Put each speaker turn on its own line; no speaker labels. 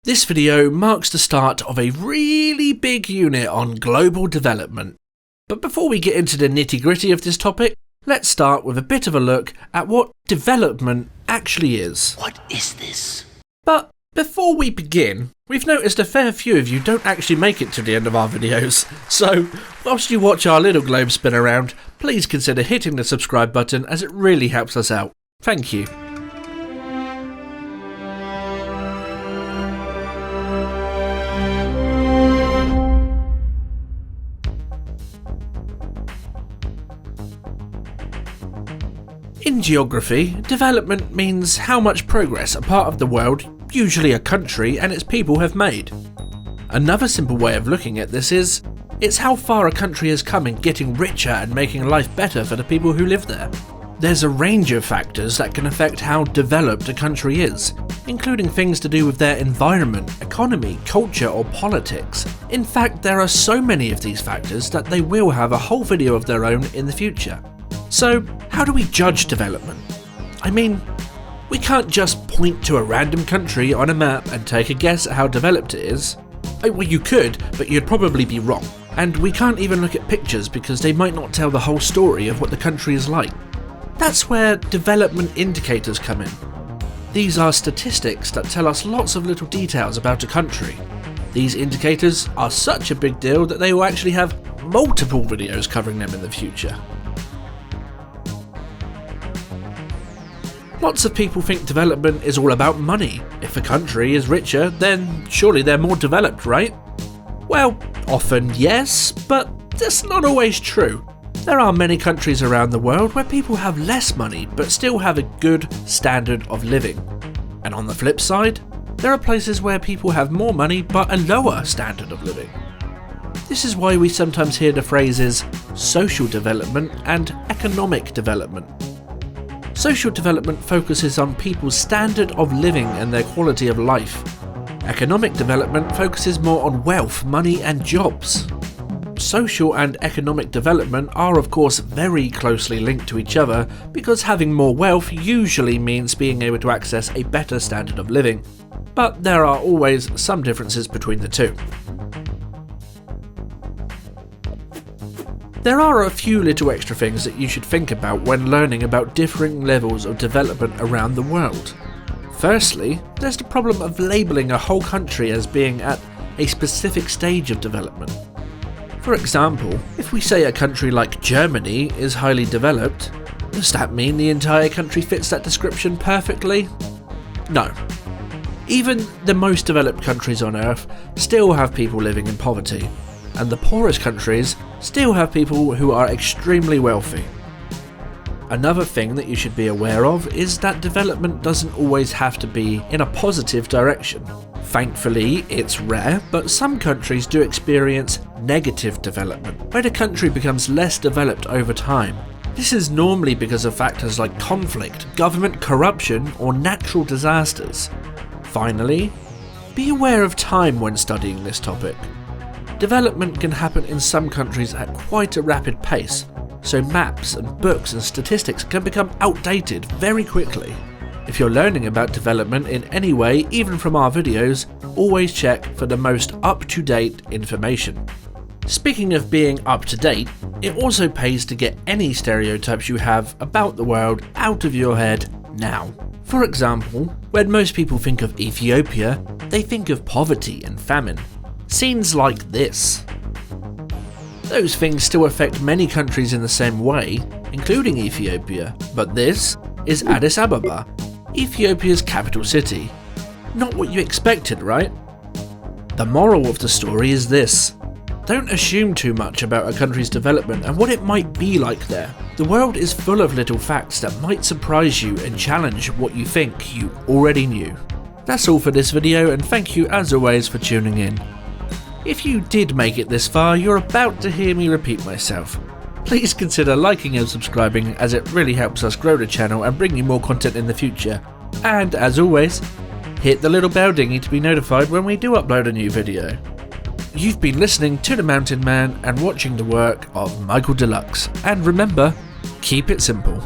This video marks the start of a really big unit on global development. But before we get into the nitty-gritty of this topic, let's start with a bit of a look at what development actually is.
What is this?
But before we begin, we've noticed a fair few of you don't actually make it to the end of our videos. So, whilst you watch our little globe spin around, please consider hitting the subscribe button as it really helps us out. Thank you. In geography, development means how much progress a part of the world, usually a country, and its people have made. Another simple way of looking at this is, it's how far a country has come in getting richer and making life better for the people who live there. There's a range of factors that can affect how developed a country is, including things to do with their environment, economy, culture, or politics. In fact, there are so many of these factors that they will have a whole video of their own in the future. So, how do we judge development? I mean, we can't just point to a random country on a map and take a guess at how developed it is. Well, you could, but you'd probably be wrong. And we can't even look at pictures because they might not tell the whole story of what the country is like. That's where development indicators come in. These are statistics that tell us lots of little details about a country. These indicators are such a big deal that they will actually have multiple videos covering them in the future. Lots of people think development is all about money. If a country is richer, then surely they're more developed, right? Well, often yes, but that's not always true. There are many countries around the world where people have less money but still have a good standard of living. And on the flip side, there are places where people have more money but a lower standard of living. This is why we sometimes hear the phrases social development and economic development. Social development focuses on people's standard of living and their quality of life. Economic development focuses more on wealth, money, and jobs. Social and economic development are of course very closely linked to each other because having more wealth usually means being able to access a better standard of living. But there are always some differences between the two. There are a few little extra things that you should think about when learning about differing levels of development around the world. Firstly, there's the problem of labelling a whole country as being at a specific stage of development. For example, if we say a country like Germany is highly developed, does that mean the entire country fits that description perfectly? No. Even the most developed countries on Earth still have people living in poverty. And the poorest countries still have people who are extremely wealthy. Another thing that you should be aware of is that development doesn't always have to be in a positive direction. Thankfully, it's rare, but some countries do experience negative development, where the country becomes less developed over time. This is normally because of factors like conflict, government corruption, or natural disasters. Finally, be aware of time when studying this topic. Development can happen in some countries at quite a rapid pace, so maps and books and statistics can become outdated very quickly. If you're learning about development in any way, even from our videos, always check for the most up-to-date information. Speaking of being up-to-date, it also pays to get any stereotypes you have about the world out of your head now. For example, when most people think of Ethiopia, they think of poverty and famine. Scenes like this. Those things still affect many countries in the same way, including Ethiopia, but this is Addis Ababa, Ethiopia's capital city. Not what you expected, right? The moral of the story is this. Don't assume too much about a country's development and what it might be like there. The world is full of little facts that might surprise you and challenge what you think you already knew. That's all for this video, and thank you as always for tuning in. If you did make it this far, you're about to hear me repeat myself. Please consider liking and subscribing as it really helps us grow the channel and bring you more content in the future. And as always, hit the little bell dingy to be notified when we do upload a new video. You've been listening to The Mountain Man and watching the work of Michael Deluxe. And remember, keep it simple.